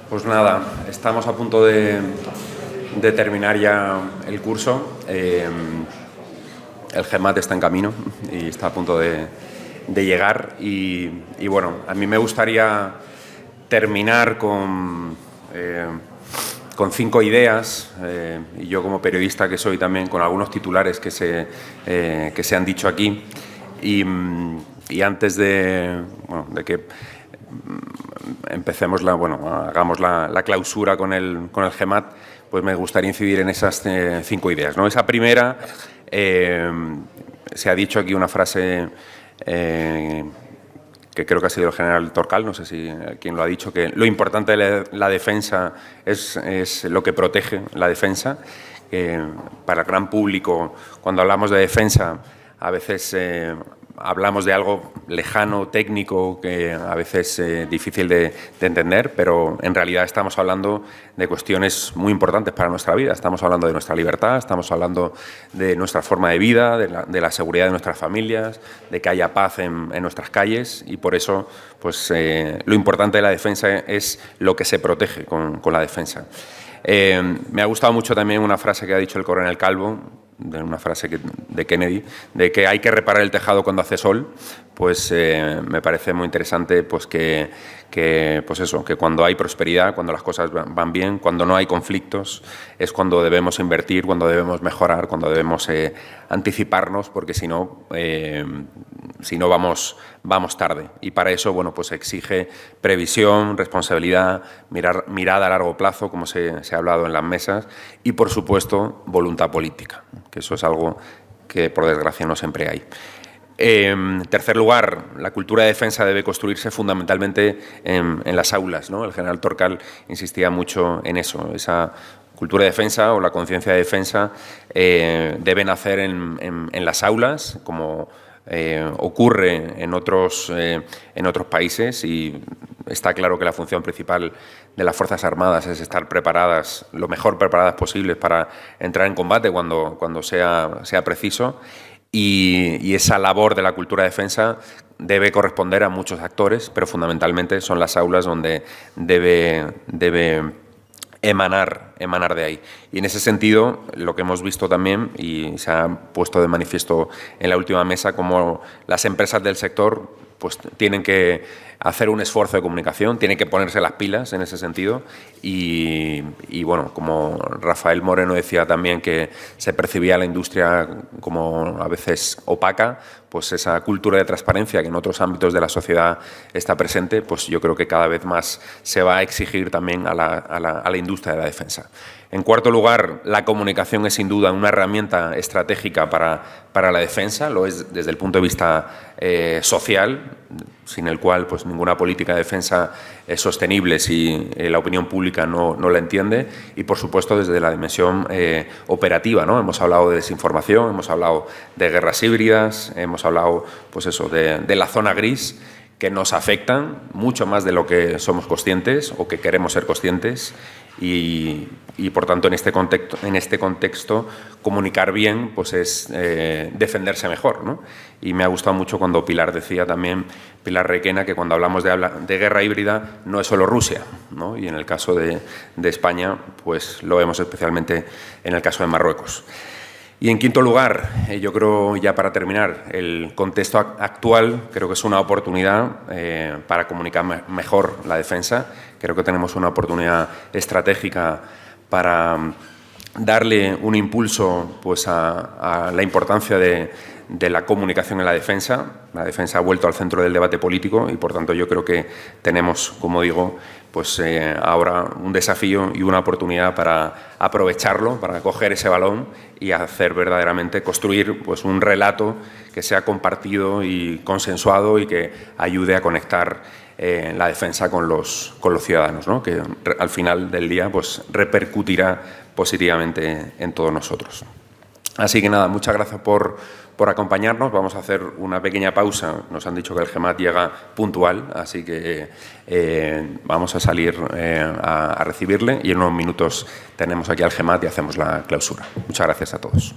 Pues nada, estamos a punto de terminar ya el curso. El GEMAT está en camino y está a punto de llegar. Y bueno, a mí me gustaría terminar con 5 ideas, y yo como periodista que soy también con algunos titulares que se han dicho aquí. Y antes de que empecemos hagamos la clausura con el GEMAT, pues me gustaría incidir en esas 5 ideas, ¿no? Esa primera, se ha dicho aquí una frase que creo que ha sido el general Torcal, no sé si quién lo ha dicho, que lo importante de la defensa es lo que protege la defensa. Para el gran público, cuando hablamos de defensa, a veces hablamos de algo lejano, técnico, que a veces es difícil de entender, pero en realidad estamos hablando de cuestiones muy importantes para nuestra vida. Estamos hablando de nuestra libertad, estamos hablando de nuestra forma de vida, de la seguridad de nuestras familias, de que haya paz en nuestras calles, y por eso pues, lo importante de la defensa es lo que se protege con la defensa. Me ha gustado mucho también una frase que ha dicho el coronel Calvo, una frase de Kennedy, de que hay que reparar el tejado cuando hace sol. Pues me parece muy interesante pues que cuando hay prosperidad, cuando las cosas van bien, cuando no hay conflictos, es cuando debemos invertir, cuando debemos mejorar, cuando debemos anticiparnos, porque si no vamos tarde. Y para eso, bueno, pues exige previsión, responsabilidad, mirada a largo plazo, como se ha hablado en las mesas, y, por supuesto, voluntad política, que eso es algo que, por desgracia, no siempre hay. En tercer lugar, la cultura de defensa debe construirse fundamentalmente en las aulas, ¿no? El general Torcal insistía mucho en eso. Esa cultura de defensa o la conciencia de defensa debe nacer en las aulas, como ocurre en otros países, y está claro que la función principal de las Fuerzas Armadas es estar preparadas, lo mejor preparadas posibles para entrar en combate cuando sea preciso. Y esa labor de la cultura de defensa debe corresponder a muchos actores, pero fundamentalmente son las aulas donde debe emanar de ahí. Y en ese sentido, lo que hemos visto también, y se ha puesto de manifiesto en la última mesa, como las empresas del sector pues tienen que hacer un esfuerzo de comunicación, tienen que ponerse las pilas en ese sentido. Y bueno, como Rafael Moreno decía también, que se percibía la industria como a veces opaca, pues esa cultura de transparencia que en otros ámbitos de la sociedad está presente, pues yo creo que cada vez más se va a exigir también a la industria de la defensa. En cuarto lugar, la comunicación es sin duda una herramienta estratégica para la defensa, lo es desde el punto de vista social, sin el cual pues ninguna política de defensa es sostenible si la opinión pública no la entiende, y por supuesto desde la dimensión operativa, ¿no? Hemos hablado de desinformación, hemos hablado de guerras híbridas, hemos hablado pues eso, de la zona gris, que nos afectan mucho más de lo que somos conscientes o que queremos ser conscientes, y por tanto en este contexto comunicar bien pues es defenderse mejor, ¿no? Y me ha gustado mucho cuando Pilar decía también, Pilar Requena, que cuando hablamos de guerra híbrida no es solo Rusia, ¿no? Y en el caso de España pues lo vemos especialmente en el caso de Marruecos. Y en quinto lugar, yo creo, ya para terminar, el contexto actual creo que es una oportunidad para comunicar mejor la defensa. Creo que tenemos una oportunidad estratégica para darle un impulso pues, a la importancia de la comunicación en la defensa. La defensa ha vuelto al centro del debate político y, por tanto, yo creo que tenemos, como digo, pues ahora un desafío y una oportunidad para aprovecharlo, para coger ese balón y hacer verdaderamente, construir pues un relato que sea compartido y consensuado y que ayude a conectar la defensa con los ciudadanos, ¿no? Que al final del día pues repercutirá positivamente en todos nosotros. Así que nada, muchas gracias por acompañarnos. Vamos a hacer una pequeña pausa. Nos han dicho que el GEMAT llega puntual, así que vamos a salir a recibirle, y en unos minutos tenemos aquí al GEMAT y hacemos la clausura. Muchas gracias a todos.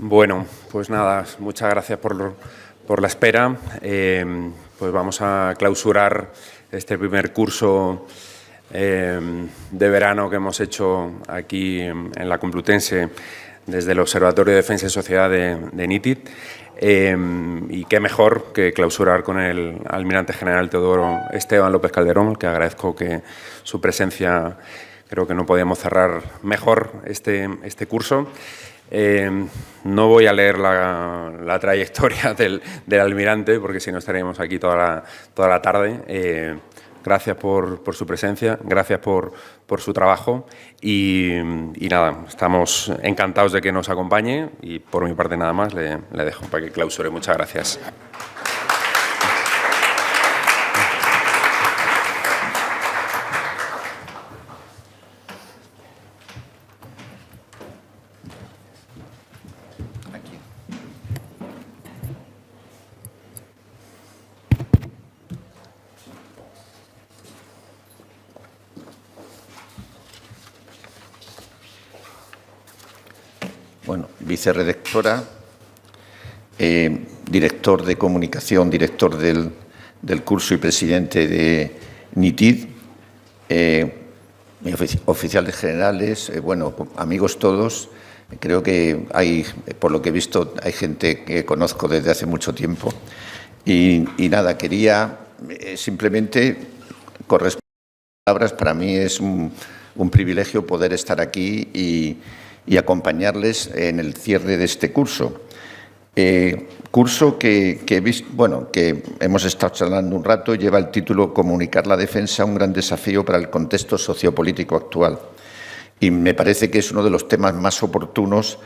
Bueno, pues nada, muchas gracias por la espera. Pues vamos a clausurar este primer curso de verano que hemos hecho aquí en la Complutense desde el Observatorio de Defensa y Sociedad de NITID. Y qué mejor que clausurar con el almirante general Teodoro Esteban López Calderón, al que agradezco que su presencia. Creo que no podíamos cerrar mejor este curso. No voy a leer la trayectoria del almirante, porque si no estaríamos aquí toda la tarde. Gracias por su presencia, gracias por su trabajo y nada, estamos encantados de que nos acompañe y por mi parte nada más le dejo para que clausure. Muchas gracias. Bueno, vicerredactora, director de comunicación, director del curso y presidente de NITID, oficiales generales, bueno, amigos todos. Creo que hay, por lo que he visto, hay gente que conozco desde hace mucho tiempo. Y nada, quería simplemente corresponder a las palabras. Para mí es un privilegio poder estar aquí y acompañarles en el cierre de este curso. Curso que hemos estado charlando un rato, lleva el título Comunicar la defensa, un gran desafío para el contexto sociopolítico actual. Y me parece que es uno de los temas más oportunos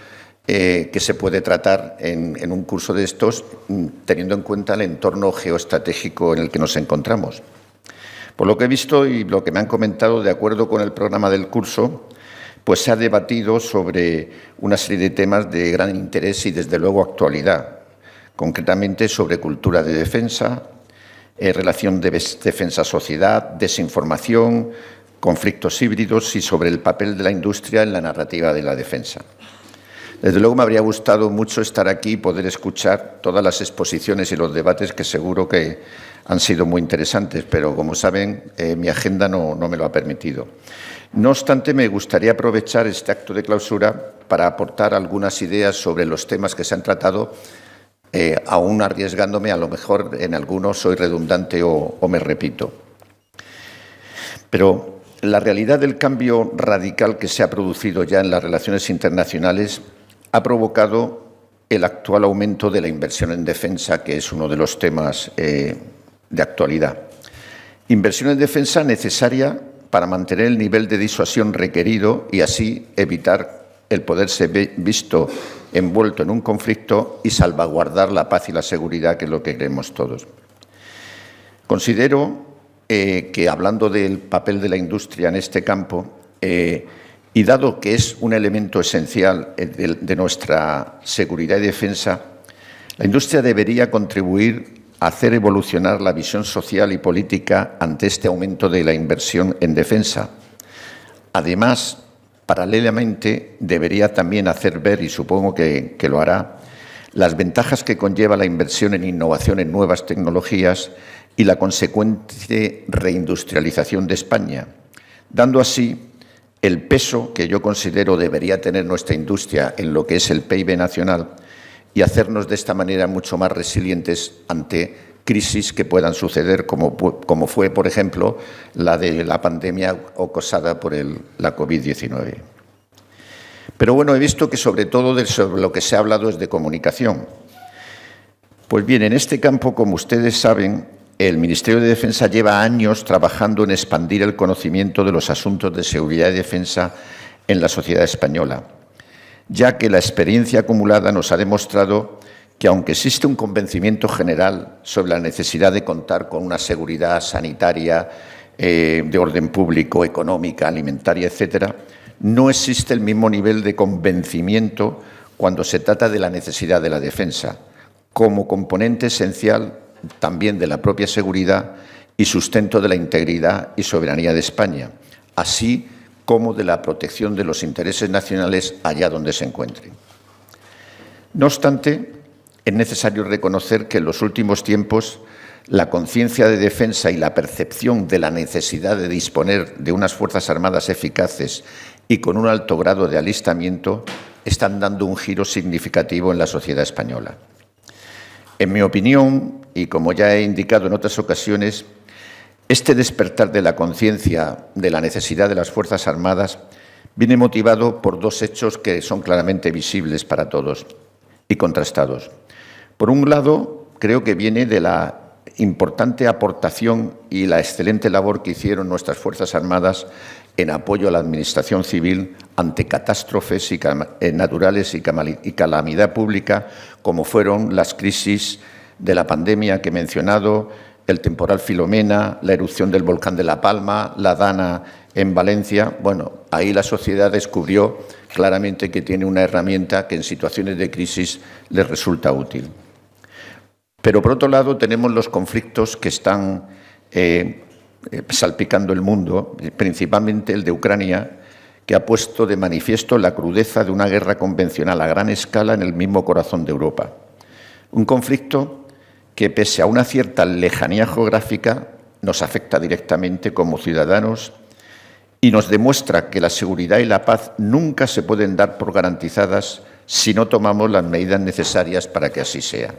que se puede tratar en un curso de estos, teniendo en cuenta el entorno geoestratégico en el que nos encontramos. Por lo que he visto y lo que me han comentado, de acuerdo con el programa del curso, pues se ha debatido sobre una serie de temas de gran interés y, desde luego, actualidad. Concretamente sobre cultura de defensa, relación de defensa-sociedad, desinformación, conflictos híbridos y sobre el papel de la industria en la narrativa de la defensa. Desde luego me habría gustado mucho estar aquí y poder escuchar todas las exposiciones y los debates que seguro que han sido muy interesantes, pero como saben, mi agenda no me lo ha permitido. No obstante, me gustaría aprovechar este acto de clausura para aportar algunas ideas sobre los temas que se han tratado, aún arriesgándome, a lo mejor en algunos soy redundante o me repito. Pero la realidad del cambio radical que se ha producido ya en las relaciones internacionales ha provocado el actual aumento de la inversión en defensa, que es uno de los temas de actualidad. Inversión en defensa necesaria para mantener el nivel de disuasión requerido y así evitar el poderse visto envuelto en un conflicto y salvaguardar la paz y la seguridad, que es lo que queremos todos. Considero que, hablando del papel de la industria en este campo, y dado que es un elemento esencial de nuestra seguridad y defensa, la industria debería contribuir a hacer evolucionar la visión social y política ante este aumento de la inversión en defensa. Además, paralelamente, debería también hacer ver, y supongo que lo hará, las ventajas que conlleva la inversión en innovación en nuevas tecnologías y la consecuente reindustrialización de España, dando así el peso que yo considero debería tener nuestra industria en lo que es el PIB nacional y hacernos de esta manera mucho más resilientes ante crisis que puedan suceder, como fue, por ejemplo, la de la pandemia causada por la COVID-19. Pero bueno, he visto que sobre todo sobre lo que se ha hablado es de comunicación. Pues bien, en este campo, como ustedes saben, el Ministerio de Defensa lleva años trabajando en expandir el conocimiento de los asuntos de seguridad y defensa en la sociedad española, ya que la experiencia acumulada nos ha demostrado que, aunque existe un convencimiento general sobre la necesidad de contar con una seguridad sanitaria, de orden público, económica, alimentaria, etcétera, no existe el mismo nivel de convencimiento cuando se trata de la necesidad de la defensa, como componente esencial también de la propia seguridad y sustento de la integridad y soberanía de España, así como de la protección de los intereses nacionales allá donde se encuentren. No obstante, es necesario reconocer que en los últimos tiempos la conciencia de defensa y la percepción de la necesidad de disponer de unas Fuerzas Armadas eficaces y con un alto grado de alistamiento están dando un giro significativo en la sociedad española. En mi opinión, y como ya he indicado en otras ocasiones, este despertar de la conciencia de la necesidad de las Fuerzas Armadas viene motivado por dos hechos que son claramente visibles para todos y contrastados. Por un lado, creo que viene de la importante aportación y la excelente labor que hicieron nuestras Fuerzas Armadas en apoyo a la Administración civil ante catástrofes naturales y calamidad pública, como fueron las crisis de la pandemia que he mencionado, el temporal Filomena, la erupción del volcán de La Palma, la Dana en Valencia. Bueno, ahí la sociedad descubrió claramente que tiene una herramienta que en situaciones de crisis les resulta útil. Pero, por otro lado, tenemos los conflictos que están salpicando el mundo, principalmente el de Ucrania, que ha puesto de manifiesto la crudeza de una guerra convencional a gran escala en el mismo corazón de Europa. Un conflicto que, pese a una cierta lejanía geográfica, nos afecta directamente como ciudadanos y nos demuestra que la seguridad y la paz nunca se pueden dar por garantizadas si no tomamos las medidas necesarias para que así sea.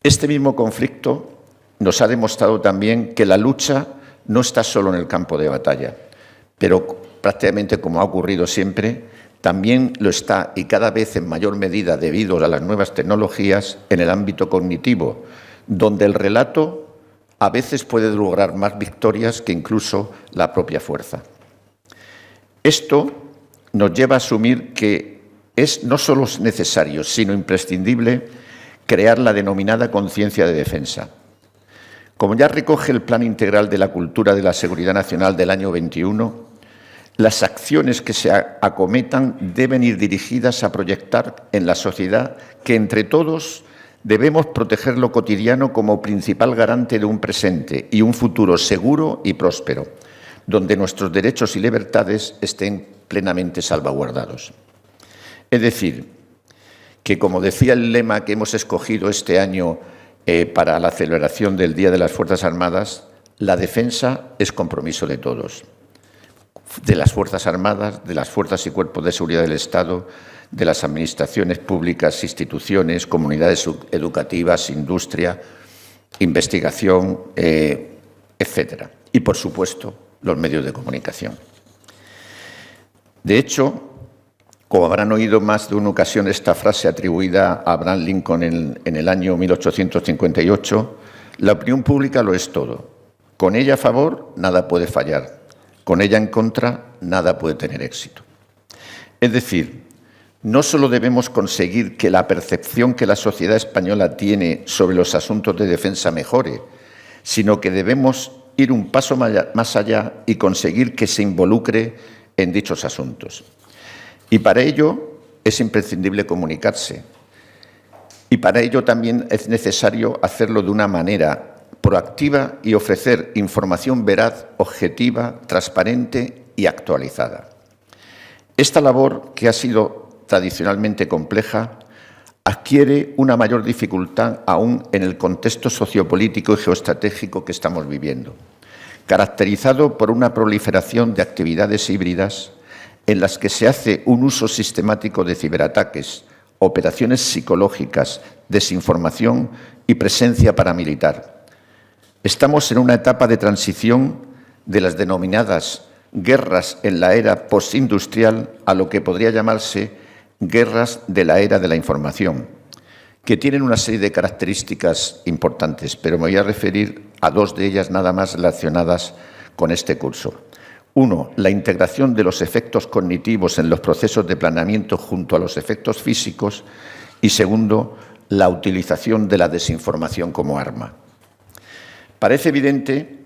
Este mismo conflicto nos ha demostrado también que la lucha no está solo en el campo de batalla, pero prácticamente como ha ocurrido siempre, también lo está, y cada vez en mayor medida debido a las nuevas tecnologías, en el ámbito cognitivo, donde el relato a veces puede lograr más victorias que incluso la propia fuerza. Esto nos lleva a asumir que es no solo necesario, sino imprescindible crear la denominada conciencia de defensa. Como ya recoge el Plan Integral de la Cultura de la Seguridad Nacional del año 21, las acciones que se acometan deben ir dirigidas a proyectar en la sociedad que entre todos debemos proteger lo cotidiano como principal garante de un presente y un futuro seguro y próspero, donde nuestros derechos y libertades estén plenamente salvaguardados. Es decir, que como decía el lema que hemos escogido este año para la celebración del Día de las Fuerzas Armadas, la defensa es compromiso de todos, de las Fuerzas Armadas, de las fuerzas y cuerpos de seguridad del Estado, de las administraciones públicas, instituciones, comunidades educativas, industria, investigación, etcétera. Y, por supuesto, los medios de comunicación. De hecho, como habrán oído más de una ocasión esta frase atribuida a Abraham Lincoln en el año 1858, la opinión pública lo es todo. Con ella a favor, nada puede fallar. Con ella en contra, nada puede tener éxito. Es decir, no solo debemos conseguir que la percepción que la sociedad española tiene sobre los asuntos de defensa mejore, sino que debemos ir un paso más allá y conseguir que se involucre en dichos asuntos. Y para ello es imprescindible comunicarse. Y para ello también es necesario hacerlo de una manera proactiva y ofrecer información veraz, objetiva, transparente y actualizada. Esta labor, que ha sido tradicionalmente compleja, adquiere una mayor dificultad aún en el contexto sociopolítico y geoestratégico que estamos viviendo, caracterizado por una proliferación de actividades híbridas en las que se hace un uso sistemático de ciberataques, operaciones psicológicas, desinformación y presencia paramilitar. Estamos en una etapa de transición de las denominadas guerras en la era postindustrial a lo que podría llamarse guerras de la era de la información, que tienen una serie de características importantes, pero me voy a referir a dos de ellas nada más relacionadas con este curso. Uno, la integración de los efectos cognitivos en los procesos de planeamiento junto a los efectos físicos. Y segundo, la utilización de la desinformación como arma. Parece evidente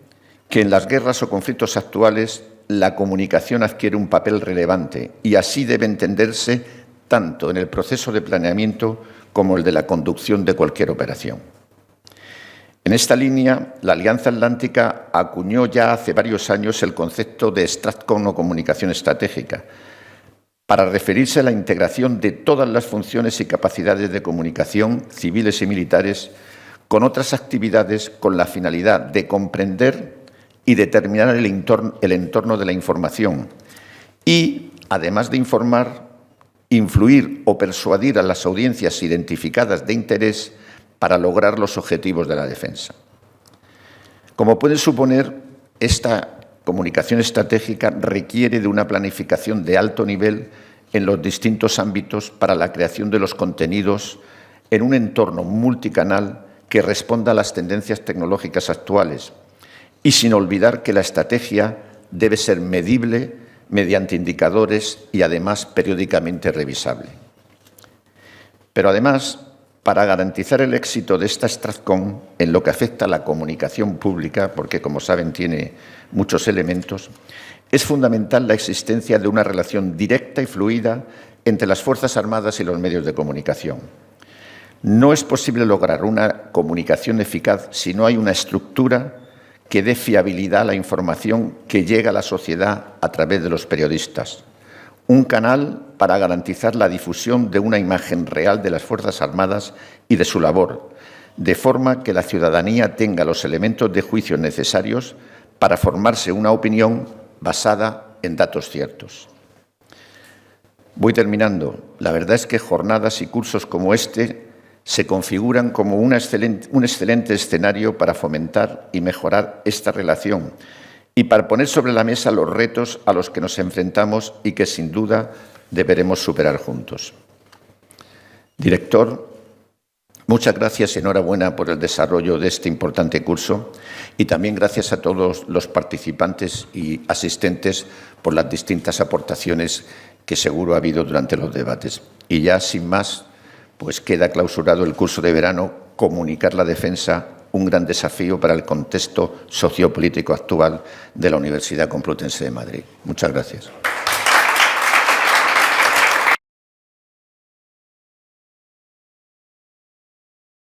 que en las guerras o conflictos actuales la comunicación adquiere un papel relevante y así debe entenderse tanto en el proceso de planeamiento como el de la conducción de cualquier operación. En esta línea, la Alianza Atlántica acuñó ya hace varios años el concepto de STRATCOM o comunicación estratégica, para referirse a la integración de todas las funciones y capacidades de comunicación, civiles y militares, con otras actividades con la finalidad de comprender y determinar el entorno de la información y, además de informar, influir o persuadir a las audiencias identificadas de interés para lograr los objetivos de la defensa. Como pueden suponer, esta comunicación estratégica requiere de una planificación de alto nivel en los distintos ámbitos para la creación de los contenidos en un entorno multicanal que responda a las tendencias tecnológicas actuales y sin olvidar que la estrategia debe ser medible mediante indicadores y además periódicamente revisable. Pero además, para garantizar el éxito de esta STRATCOM en lo que afecta a la comunicación pública, porque como saben tiene muchos elementos, es fundamental la existencia de una relación directa y fluida entre las Fuerzas Armadas y los medios de comunicación. No es posible lograr una comunicación eficaz si no hay una estructura que dé fiabilidad a la información que llega a la sociedad a través de los periodistas. Un canal para garantizar la difusión de una imagen real de las Fuerzas Armadas y de su labor, de forma que la ciudadanía tenga los elementos de juicio necesarios para formarse una opinión basada en datos ciertos. Voy terminando. La verdad es que jornadas y cursos como este se configuran como un excelente escenario para fomentar y mejorar esta relación y para poner sobre la mesa los retos a los que nos enfrentamos y que, sin duda, deberemos superar juntos. Director, muchas gracias y enhorabuena por el desarrollo de este importante curso y también gracias a todos los participantes y asistentes por las distintas aportaciones que seguro ha habido durante los debates. Y ya, sin más, pues queda clausurado el curso de verano Comunicar la defensa, un gran desafío para el contexto sociopolítico actual de la Universidad Complutense de Madrid. Muchas gracias.